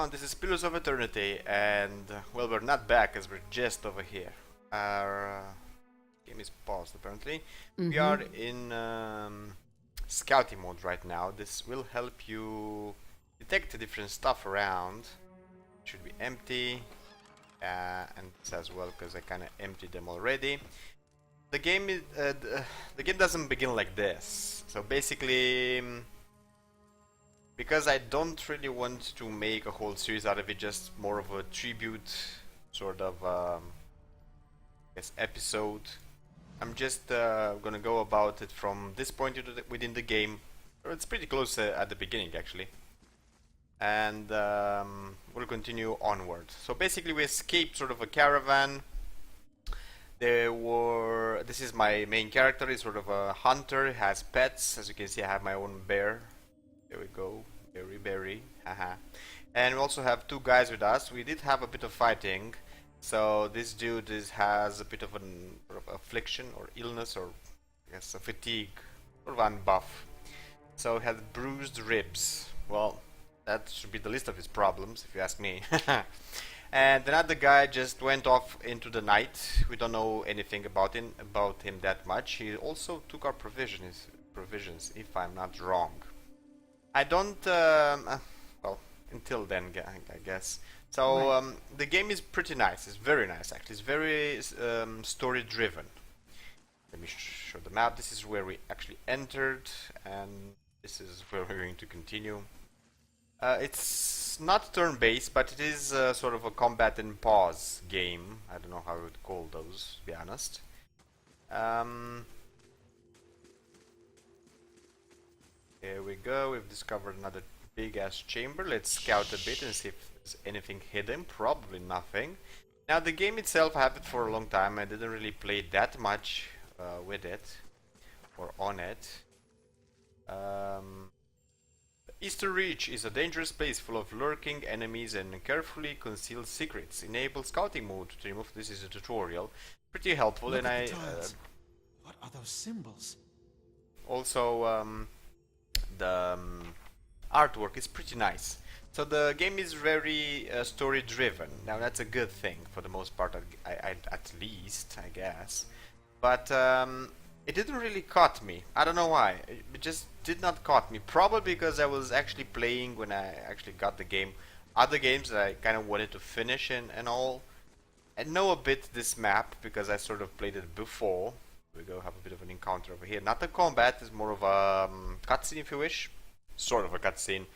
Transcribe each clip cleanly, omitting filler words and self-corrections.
everyone, this is Pillars of Eternity, and well, we're not back as we're just over here. Our game is paused apparently. We are in scouting mode right now. This will help you detect the different stuff around. It should be empty, and this as well because I kind of emptied them already. The game is the game doesn't begin like this. So basically. Because I don't really want to make a whole series out of it, just more of a tribute sort of episode. I'm just gonna go about it from this point within the game. It's pretty close at the beginning actually. And we'll continue onward. So basically we escaped sort of a caravan. This is my main character, he's sort of a hunter, has pets. As you can see, I have my own bear. There we go, berry, haha. And we also have two guys with us. We did have a bit of fighting. So this dude has a bit of an sort of affliction or illness, or I guess a fatigue, sort of unbuff. So he has bruised ribs. Well, that should be the list of his problems, if you ask me. And another guy just went off into the night. We don't know anything about him that much. He also took our provisions, if I'm not wrong. I don't, well, until then, I guess. So, the game is pretty nice. It's very nice, actually. It's very story-driven. Let me show the map. This is where we actually entered, and this is where we're going to continue. It's not turn-based, but it is sort of a combat and pause game. I don't know how I would call those, to be honest. Here we go, we've discovered another big ass chamber. Let's scout a bit and see if there's anything hidden. Probably nothing. Now the game itself, I have it for a long time. I didn't really play that much with it or on it. Eastern Reach is a dangerous place full of lurking enemies and carefully concealed secrets. Enable scouting mode to remove. This is a tutorial. Pretty helpful. Look and at the tiles. What are those symbols? Also the artwork is pretty nice. So the game is very story driven. Now that's a good thing for the most part, at least, I guess. But it didn't really caught me. I don't know why. It just did not caught me. Probably because I was actually playing when I actually got the game. Other games that I kind of wanted to finish and all. I know a bit this map because I sort of played it before. We go have a bit of an encounter over here. Not a combat, it's more of a cutscene if you wish. Sort of a cutscene.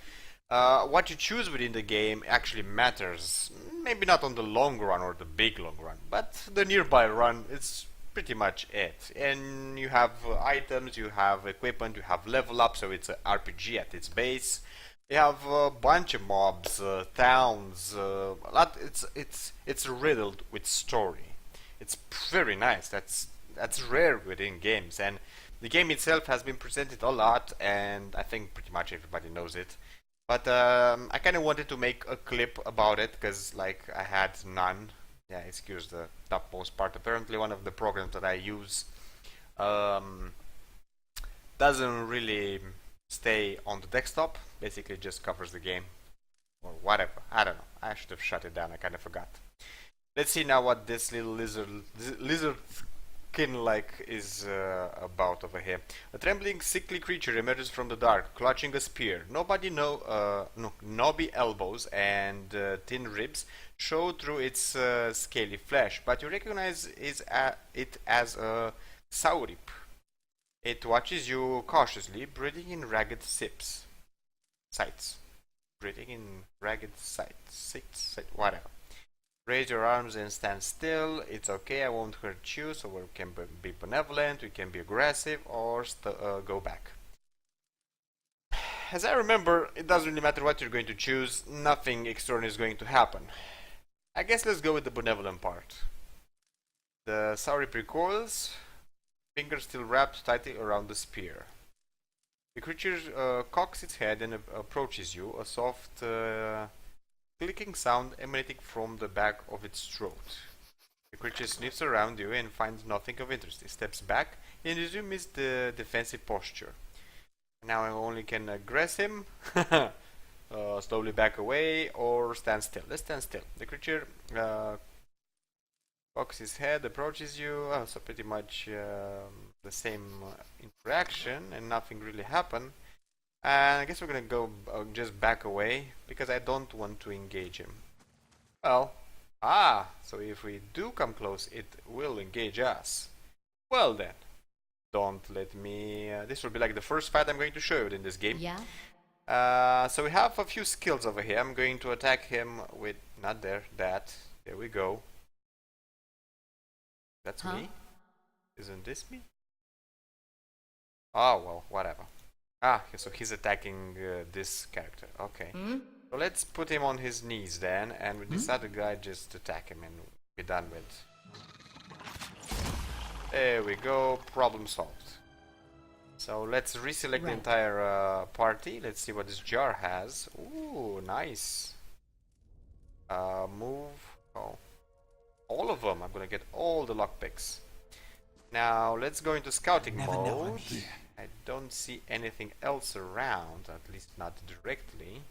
What you choose within the game actually matters. Maybe not on the long run or the big long run, but the nearby run, it's pretty much it. And you have items, you have equipment, you have level up, so it's an RPG at its base. You have a bunch of mobs, towns, a lot. It's riddled with story. It's very nice. That's rare within games, and the game itself has been presented a lot, and I think pretty much everybody knows it. But I kind of wanted to make a clip about it because, like, I had none. Yeah, excuse the topmost part. Apparently, one of the programs that I use doesn't really stay on the desktop. Basically, just covers the game or whatever. I don't know. I should have shut it down. I kind of forgot. Let's see now what this little lizard skin-like is about over here. A trembling, sickly creature emerges from the dark, clutching a spear. Knobby elbows and thin ribs show through its scaly flesh, but you recognize it as a saurip. It watches you cautiously, breathing in ragged sights. Breathing in ragged sights, whatever. Raise your arms and stand still. It's okay, I won't hurt you, so we can be benevolent, we can be aggressive, or go back. As I remember, it doesn't really matter what you're going to choose, nothing extraordinary is going to happen. I guess let's go with the benevolent part. The saurip recoils, fingers still wrapped tightly around the spear. The creature cocks its head and approaches you, a soft clicking sound emanating from the back of its throat. The creature sniffs around you and finds nothing of interest. It steps back and resumes the defensive posture. Now I only can aggress him. slowly back away, or stand still. Let's stand still. The creature cocks his head, approaches you, so pretty much the same interaction, and nothing really happened. And I guess we're gonna go just back away, because I don't want to engage him. Well, so if we do come close, it will engage us. Well then, don't let me... this will be like the first fight I'm going to show you in this game. Yeah. So we have a few skills over here. I'm going to attack him with... not there, that. There we go. That's me? Isn't this me? Oh, well, whatever. So he's attacking this character. Okay. So let's put him on his knees then, and with this other guy, just attack him and be done with. There we go. Problem solved. So let's reselect the entire party. Let's see what this jar has. Ooh, nice. Move. Oh. All of them. I'm gonna get all the lockpicks. Now let's go into scouting mode. I don't see anything else around, at least not directly.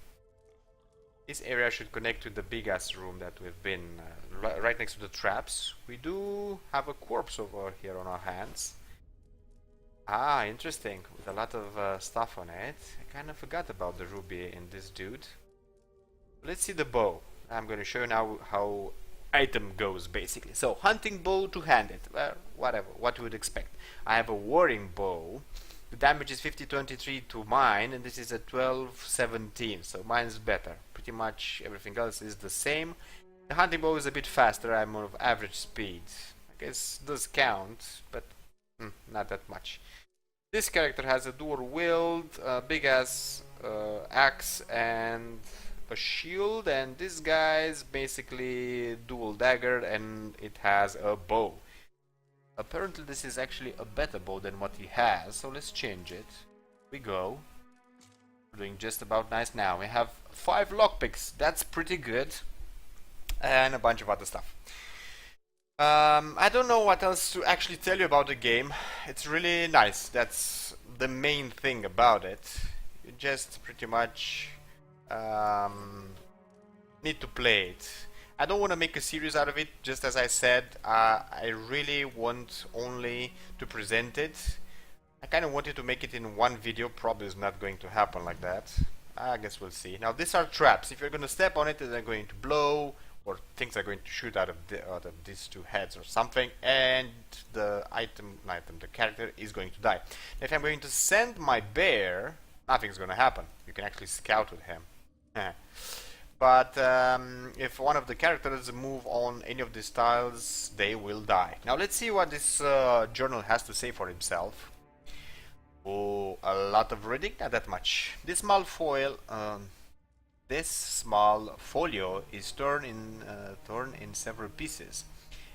This area should connect to the big ass room that we've been right next to the traps. We do have a corpse over here on our hands. Interesting, with a lot of stuff on it. I kind of forgot about the ruby in this dude. Let's see the bow. I'm going to show you now how item goes, basically. So, hunting bow, two-handed. Well, whatever, what you would expect. I have a warring bow. The damage is 50-23 to mine, and this is a 12-17, so mine's better. Pretty much everything else is the same. The hunting bow is a bit faster. I'm of average speed. I guess it does count, but not that much. This character has a dual wield, big ass axe, and a shield, and this guy's basically dual dagger, and it has a bow. Apparently this is actually a better bow than what he has, so let's change it. We go. We're doing just about nice now. We have 5 lockpicks, that's pretty good. And a bunch of other stuff. I don't know what else to actually tell you about the game. It's really nice, that's the main thing about it. You just pretty much need to play it. I don't want to make a series out of it, just as I said. I really want only to present it. I kind of wanted to make it in one video. Probably is not going to happen like that. I guess we'll see. Now these are traps. If you're going to step on it, they're going to blow, or things are going to shoot out of these two heads or something, and the the character is going to die. If I'm going to send my bear, nothing's going to happen. You can actually scout with him. But if one of the characters move on any of these tiles, they will die. Now let's see what this journal has to say for himself. Oh, a lot of reading, not that much. This small folio is torn in several pieces,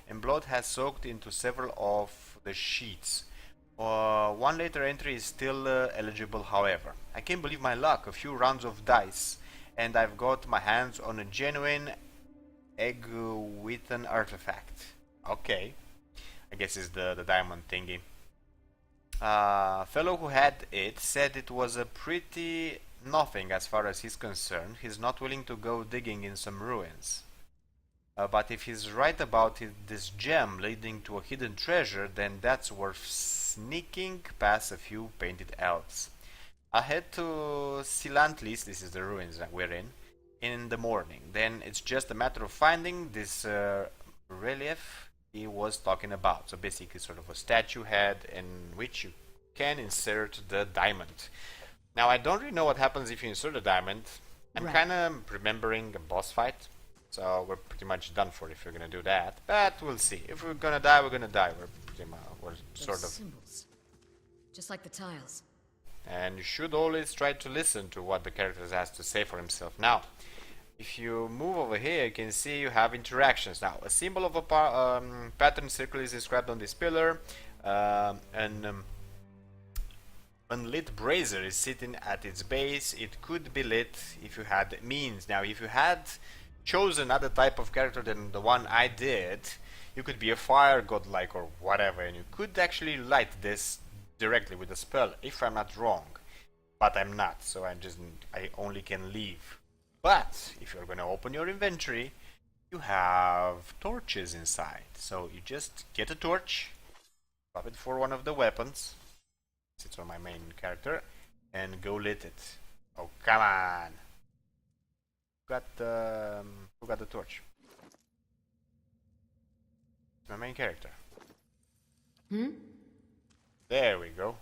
and blood has soaked into several of the sheets. One later entry is still eligible, however. I can't believe my luck. A few rounds of dice, and I've got my hands on a genuine Egg-Witten artifact. Okay, I guess it's the diamond thingy. Fellow who had it said it was a pretty nothing as far as he's concerned. He's not willing to go digging in some ruins. But if he's right about this gem leading to a hidden treasure, then that's worth sneaking past a few painted elves. I'll head to Silantlis, this is the ruins that we're in the morning. Then it's just a matter of finding this relief he was talking about. So basically sort of a statue head in which you can insert the diamond. Now I don't really know what happens if you insert a diamond. I'm kind of remembering a boss fight. So we're pretty much done for if you're gonna do that. But we'll see. If we're gonna die, we're gonna die. We're sort of symbols, just like the tiles. And you should always try to listen to what the character has to say for himself. Now, if you move over here, you can see you have interactions. Now, a symbol of a pattern circle is described on this pillar. An unlit brazier is sitting at its base. It could be lit if you had means. Now, if you had chosen another type of character than the one I did, you could be a fire godlike or whatever, and you could actually light this directly with a spell, if I'm not wrong. but I'm not, so I only can leave. But if you're gonna open your inventory, you have torches inside. So you just get a torch, swap it for one of the weapons, sits on my main character, and go lit it. Oh, come on! Who got the torch? It's my main character. There we go.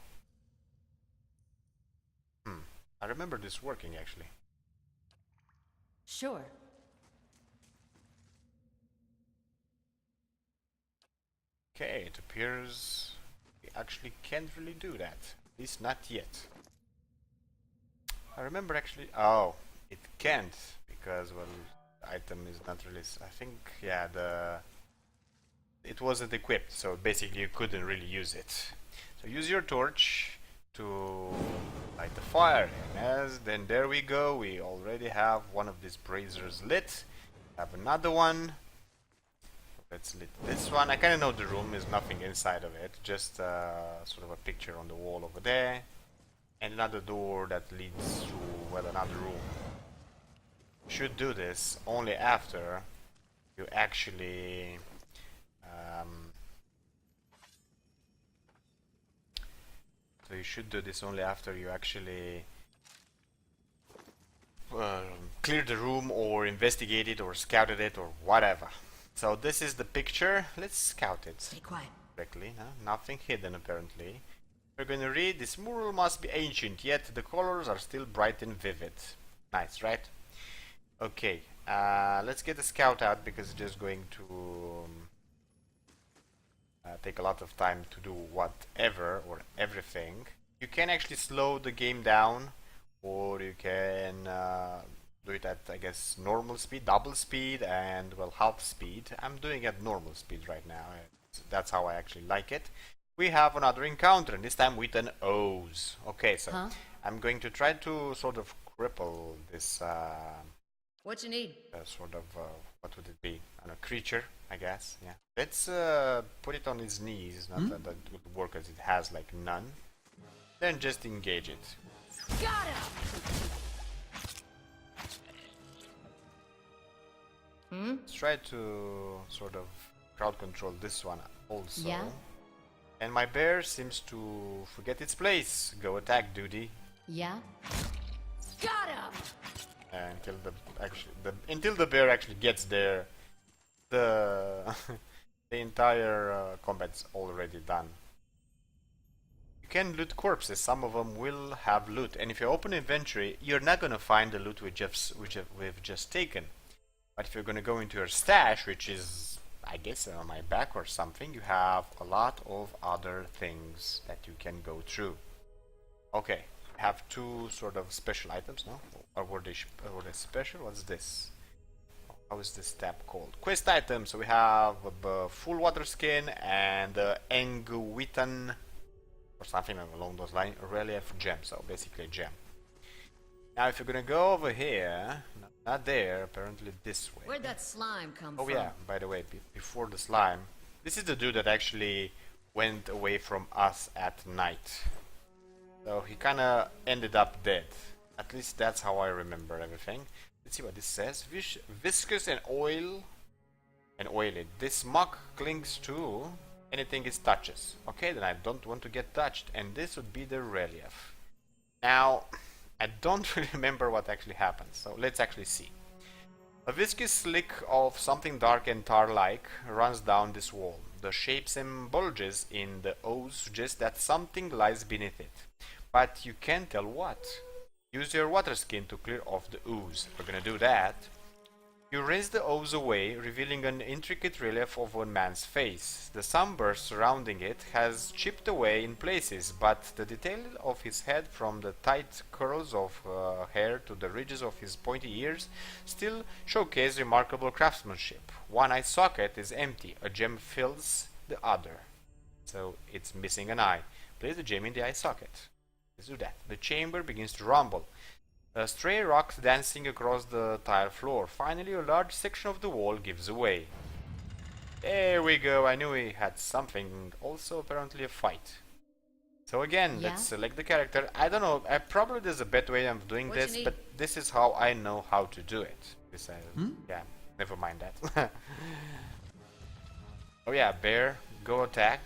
I remember this working actually. Sure. Okay, it appears we actually can't really do that. At least not yet. I remember actually. Oh, it can't because, well, the item is not released. I think, yeah, it wasn't equipped, so basically you couldn't really use it. So use your torch to light the fire, and then there we go. We already have one of these braziers lit. Have another one. Let's lit this one. I kind of know the room. There's nothing inside of it, just sort of a picture on the wall over there, and another door that leads to, well, another room. Should do this only after you actually so you should do this only after you actually clear the room or investigate it or scouted it or whatever. So this is the picture. Let's scout it. Stay quiet. Correctly. No? Nothing hidden apparently. We're going to read, this mural must be ancient, yet the colors are still bright and vivid. Nice, right? Okay, let's get the scout out because it's just going to take a lot of time to do whatever or everything. You can actually slow the game down, or you can do it at, I guess, normal speed, double speed, and, well, half speed. I'm doing it at normal speed right now. That's how I actually like it. We have another encounter, and this time with an O's. Okay, so I'm going to try to sort of cripple this What you need? sort of, what would it be? I don't know, creature, I guess. Yeah. Let's put it on its knees. Not that that would work as it has like none. Then just engage it. Got him! Let's try to sort of crowd control this one also. Yeah? And my bear seems to forget its place. Go attack, duty. Yeah? Got him! Until the bear actually gets there, the the entire combat's already done. You can loot corpses. Some of them will have loot, and if you open inventory, you're not gonna find the loot we've just taken. But if you're gonna go into your stash, which is, I guess, on my back or something, you have a lot of other things that you can go through. Okay, have two sort of special items, no? Or were they special? What's this? How is this tab called? Quest items. So we have a full water skin and Enguitan or something along those lines. Relief gem. So basically a gem. Now if you're gonna go over here, not there, apparently this way. Where'd that slime come Oh from? yeah, by the way, before the slime, this is the dude that actually went away from us at night. So he kinda ended up dead. At least that's how I remember everything. Let's see what this says. Viscous and oily. This muck clings to anything it touches. Okay, then I don't want to get touched. And this would be the relief. Now, I don't really remember what actually happens. So let's actually see. A viscous slick of something dark and tar-like runs down this wall. The shapes and bulges in the O's suggest that something lies beneath it. But you can't tell what. Use your water skin to clear off the ooze. We're gonna do that. You raise the ooze away, revealing an intricate relief of a man's face. The sunburst surrounding it has chipped away in places, but the detail of his head, from the tight curls of hair to the ridges of his pointy ears, still showcase remarkable craftsmanship. One eye socket is empty. A gem fills the other. So it's missing an eye. Place the gem in the eye socket. Let's do that. The chamber begins to rumble. Stray rocks dancing across the tile floor. Finally, a large section of the wall gives away. There we go. I knew we had something. Also, apparently, a fight. So again, Yeah? let's select the character. I don't know, probably there's a better way of doing What you this, need? but this is how I know how to do it. This, yeah, never mind that. Oh yeah, bear, go attack.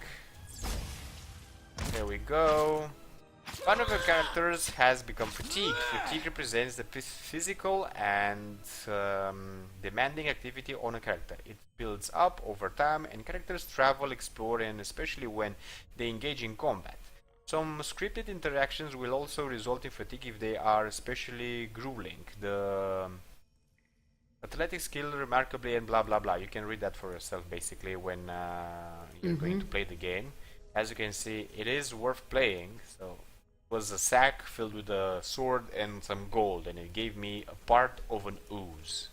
There we go. One of your characters has become fatigued. Fatigue represents the physical and demanding activity on a character. It builds up over time, and characters travel, explore, and especially when they engage in combat. Some scripted interactions will also result in fatigue if they are especially grueling. The athletic skill remarkably and blah blah blah. You can read that for yourself basically when you're going to play the game. As you can see, it is worth playing. So it was a sack filled with a sword and some gold, and it gave me a part of an ooze.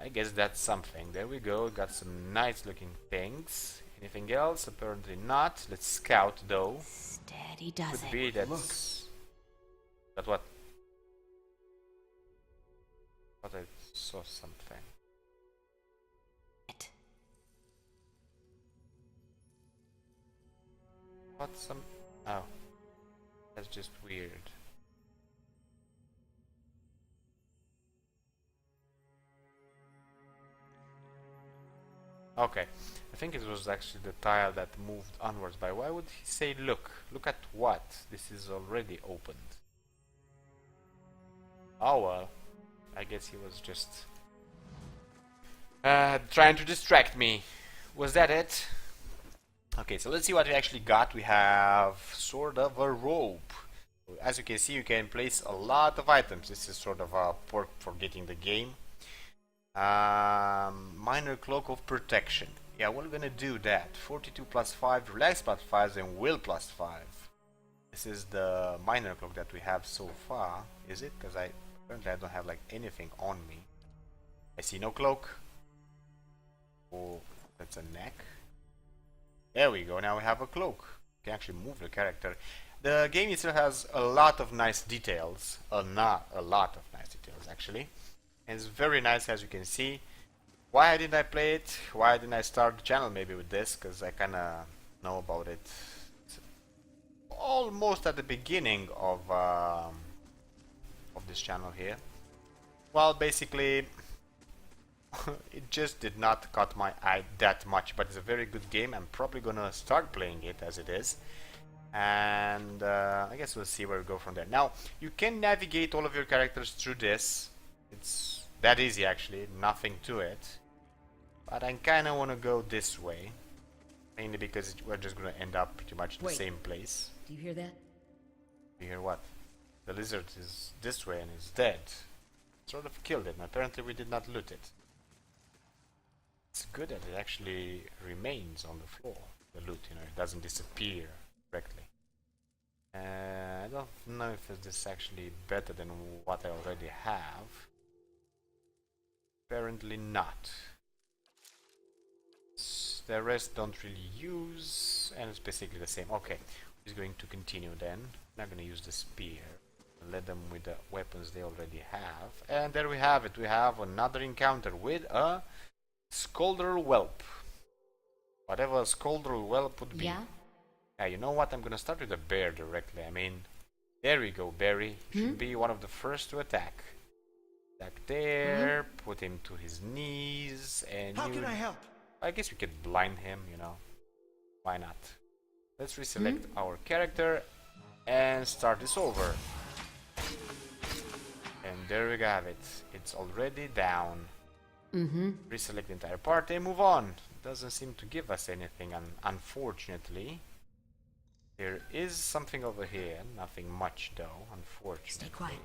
I guess that's something. There we go. Got some nice looking things. Anything else? Apparently not. Let's scout though. Steady does Could it. be that's... That what? Thought I saw something. What some... Oh. That's just weird. Okay. I think it was actually the tile that moved onwards. By why would he say look? Look at what? This is already opened. Oh well. I guess he was just trying to distract me. Was that it? Okay, so let's see what we actually got. We have sort of a rope. As you can see, you can place a lot of items. This is sort of a perk for getting the game. Minor cloak of protection. Yeah, we're gonna do that. 42 plus 5, relax plus 5, and will plus 5. This is the minor cloak that we have so far. Is it? Because apparently I don't have like anything on me. I see no cloak. Oh, that's a neck. There we go. Now we have a cloak. You can actually move the character. The game itself has a lot of nice details. Not a lot of nice details actually. And it's very nice, as you can see. Why didn't I play it? Why didn't I start the channel maybe with this? Because I kind of know about it almost at the beginning of this channel here. Well, basically, it just did not cut my eye that much, but it's a very good game. I'm probably gonna start playing it as it is. And I guess we'll see where we go from there. Now, you can navigate all of your characters through this. It's that easy actually, nothing to it. But I kinda wanna go this way. Mainly because we're just gonna end up pretty much in the same place. Do you hear that? You hear what? The lizard is this way and is dead. Sort of killed it, and apparently we did not loot it. It's good that it actually remains on the floor, the loot, you know, it doesn't disappear directly. I don't know if this is actually better than what I already have. Apparently not. The rest don't really use, and it's basically the same. Okay, we're just going to continue then. I'm not going to use the spear. Let them with the weapons they already have. And there we have it. We have another encounter with a Scoldrel Whelp. Whatever a Scoldrel Whelp would be. Yeah, you know what? I'm gonna start with a bear directly. I mean, there we go, Barry. You should be one of the first to attack. Attack there, put him to his knees, and How can I help? I guess we could blind him, you know. Why not? Let's reselect our character and start this over. And there we have it. It's already down. Reselect the entire party and move on. Doesn't seem to give us anything, unfortunately. There is something over here. Nothing much though, unfortunately. Stay quiet.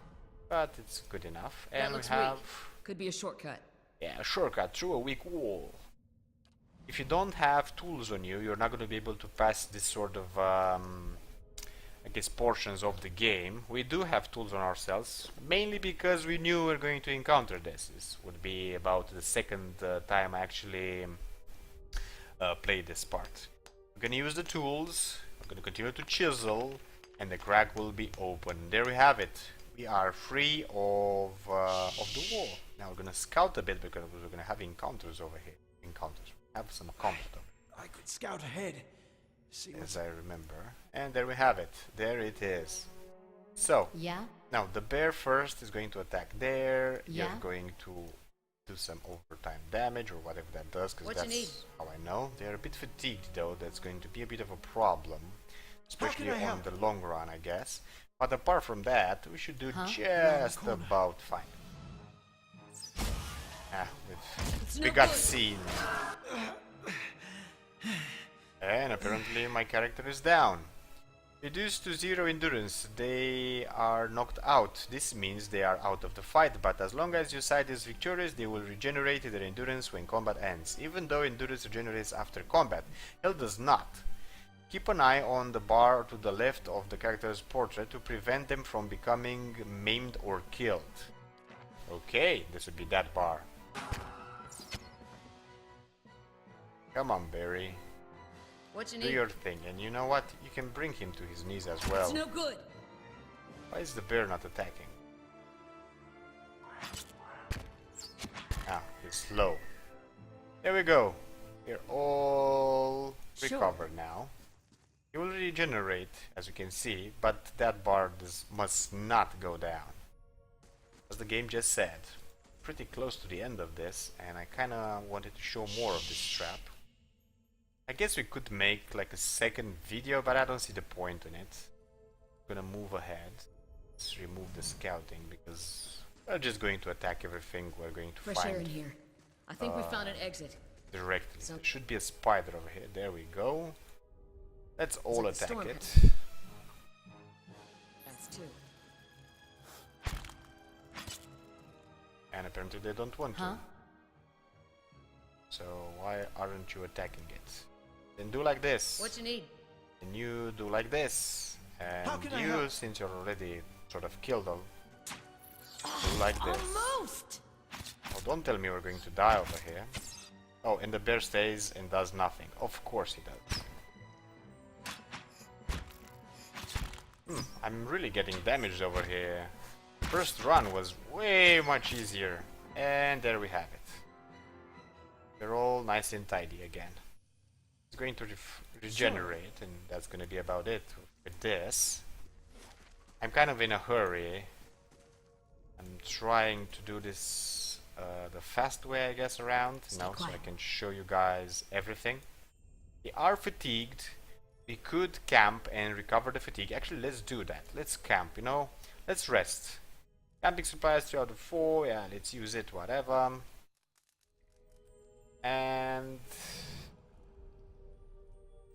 But it's good enough. That And we looks have... weak. Could be a shortcut. Yeah, a shortcut through a weak wall. If you don't have tools on you, you're not going to be able to pass this sort of, I guess, portions of the game. We do have tools on ourselves, mainly because we knew we were going to encounter this. This would be about the second time I actually played this part. I'm going to use the tools, I'm going to continue to chisel, and the crack will be open. There we have it. We are free of the wall. Now we're going to scout a bit because we're going to have encounters over here. Have some combat. I could scout ahead, See as what's... I remember. And there we have it. There it is. So, Yeah? now the bear first is going to attack there. Yeah? You're going to do some overtime damage or whatever that does, because What you need? that's how I know. They're a bit fatigued though. That's going to be a bit of a problem, especially How can I on help? the long run, I guess. But apart from that, we should do Huh? just corner. about fine. Ah, It's we no got good. seen. And apparently my character is down. Reduced to 0 endurance, they are knocked out. This means they are out of the fight, but as long as your side is victorious, they will regenerate their endurance when combat ends. Even though endurance regenerates after combat, health does not. Keep an eye on the bar to the left of the character's portrait to prevent them from becoming maimed or killed. Okay, this would be that bar. Come on, Barry. What you Do need? your thing, and you know what? You can bring him to his knees as well. It's no good. Why is the bear not attacking? Ah, he's slow. There we go. We're all Sure. recovered now. He will regenerate, as you can see, but that bar must not go down. As the game just said. Pretty close to the end of this, and I kinda wanted to show more of this trap. I guess we could make like a second video, but I don't see the point in it. I'm gonna move ahead. Let's remove the scouting because we're just going to attack everything we're going to Fresh air in find here. I think we found an exit. directly. So- There should be a spider over here. There we go. Let's all like a attack storm it. That's two. And apparently they don't want Huh? to. So why aren't you attacking it? Then do like this. What you need? And you do like this. How And can I you, help? since you're already sort of killed them, do like this. Almost! Oh, don't tell me we're going to die over here. Oh, and the bear stays and does nothing. Of course he does. I'm really getting damaged over here. First run was way much easier. And there we have it. They're all nice and tidy again. It's going to regenerate, and that's going to be about it with this. I'm kind of in a hurry. I'm trying to do this the fast way, I guess, around now, so I quiet. can show you guys everything. They are fatigued. We could camp and recover the fatigue. Actually, let's do that. Let's camp, you know? Let's rest. Camping supplies 3 out of 4. Yeah, let's use it, whatever. And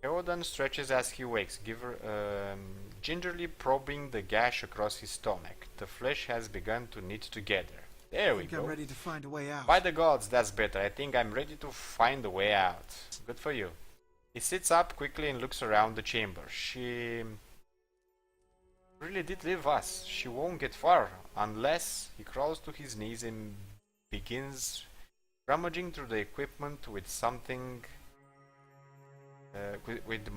Theoden stretches as he wakes, gingerly probing the gash across his stomach. The flesh has begun to knit together. There I we think go. I'm ready to find a way out. By the gods, that's better. I think I'm ready to find a way out. Good for you. He sits up quickly and looks around the chamber. She really did leave us. She won't get far unless he crawls to his knees and begins rummaging through the equipment with something with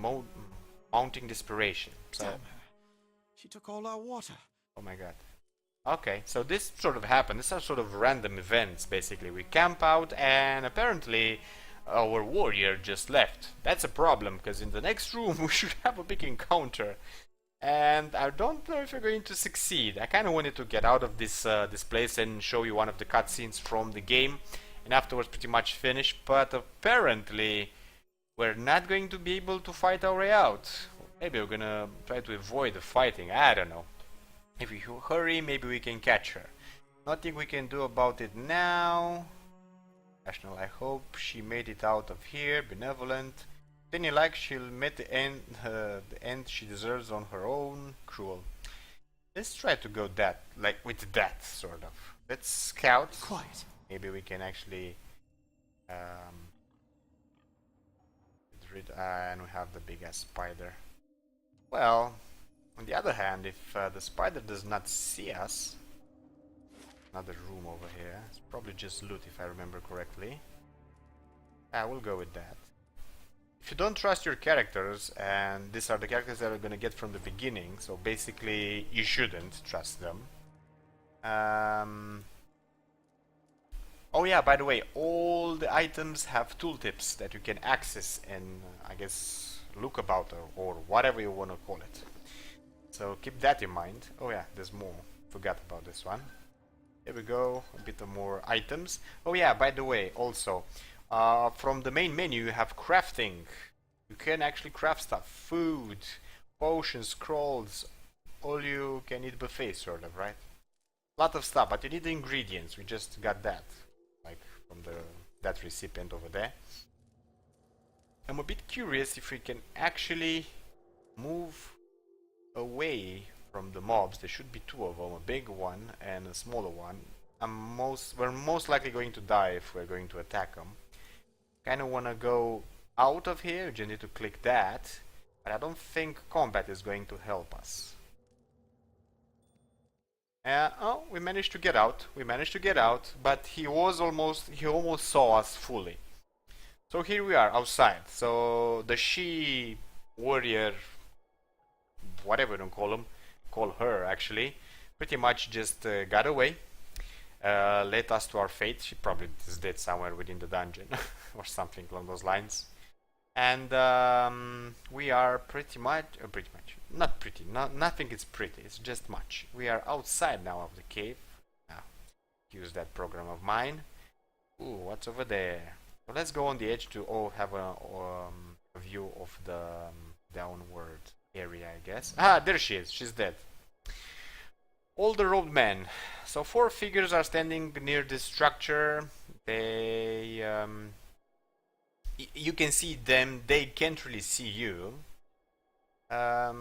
mounting desperation. So, Damn her. She took all our water. oh my god. Okay, so this sort of happened. These are sort of random events, basically. We camp out and apparently our warrior just left. That's a problem, because in the next room we should have a big encounter. And I don't know if we're going to succeed. I kind of wanted to get out of this this place and show you one of the cutscenes from the game, and afterwards pretty much finish, but apparently we're not going to be able to fight our way out. Maybe we're gonna try to avoid the fighting, I don't know. If we hurry, maybe we can catch her. Nothing we can do about it now. Rational, I hope she made it out of here. Benevolent. Any like she'll meet the end she deserves on her own. Cruel. Let's try to go that, like with that sort of. Let's scout. Quiet. Maybe we can actually get rid. And we have the big ass spider. Well, on the other hand, if the spider does not see us, another room over here. It's probably just loot if I remember correctly. We'll go with that. If you don't trust your characters, and these are the characters that are gonna get from the beginning, so basically you shouldn't trust them. Oh yeah, by the way, all the items have tooltips that you can access and I guess lookabout or whatever you want to call it. So keep that in mind. Oh yeah, there's more. Forgot about this one. Here we go, a bit of more items. Oh yeah, by the way, also, from the main menu you have crafting. You can actually craft stuff. Food, potions, scrolls, all you can eat buffet, sort of, right? Lot of stuff, but you need the ingredients. We just got that, like from that recipient over there. I'm a bit curious if we can actually move away from the mobs. There should be two of them, a big one and a smaller one. We're most likely going to die if we're going to attack them. Kind of want to go out of here. You just need to click that, but I don't think combat is going to help us. Oh, we managed to get out. We managed to get out, but he almost saw us fully. So here we are outside. So the she warrior, whatever you call her actually, pretty much just got away, led us to our fate. She probably is dead somewhere within the dungeon or something along those lines. And we are nothing is pretty, it's just much. We are outside now of the cave. Now, use that program of mine. Ooh, what's over there? So let's go on the edge to have a view of the downward area, I guess. Ah, there she is. She's dead. Older old man. So 4 figures are standing near this structure. They you can see them. They can't really see you. I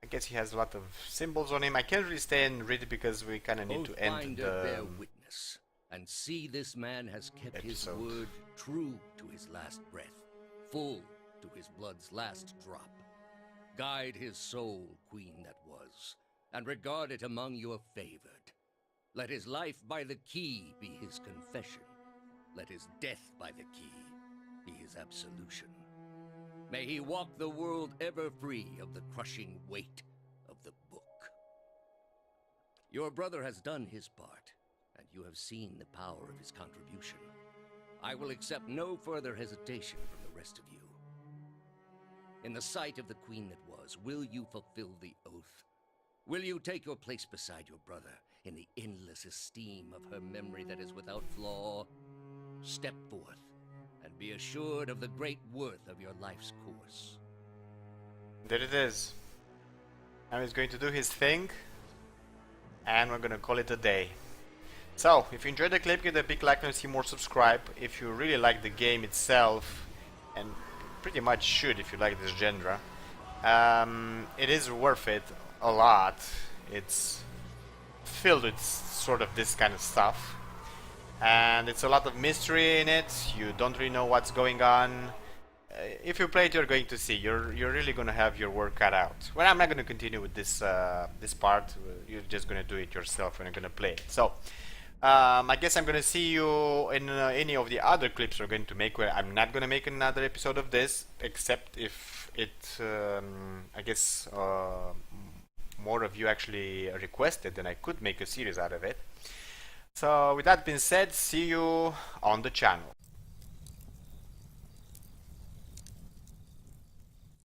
guess he has a lot of symbols on him. I can't really stay and read it because we kind of need to end the bear witness and see this man has kept episode. His word true to his last breath, full to his blood's last drop. Guide his soul, queen that was, and regard it among your favored. Let his life by the key be his confession. Let his death by the key be his absolution. May he walk the world ever free of the crushing weight of the book. Your brother has done his part, and you have seen the power of his contribution. I will accept no further hesitation from the rest of you. In the sight of the queen that was, will you fulfill the oath? Will you take your place beside your brother in the endless esteem of her memory that is without flaw? Step forth, and be assured of the great worth of your life's course. There it is. Now he's going to do his thing, and we're gonna call it a day. So, if you enjoyed the clip, give it a big like and see more, subscribe. If you really like the game itself, and pretty much should if you like this genre, it is worth it a lot. It's filled with sort of this kind of stuff, and it's a lot of mystery in it. You don't really know what's going on. If you play it, you're going to see. You're really going to have your work cut out. Well, I'm not going to continue with this this part. You're just going to do it yourself when you're going to play it. So, I guess I'm going to see you in any of the other clips we're going to make, where I'm not going to make another episode of this, except if it, I guess, more of you actually requested, then I could make a series out of it. So, with that being said, see you on the channel.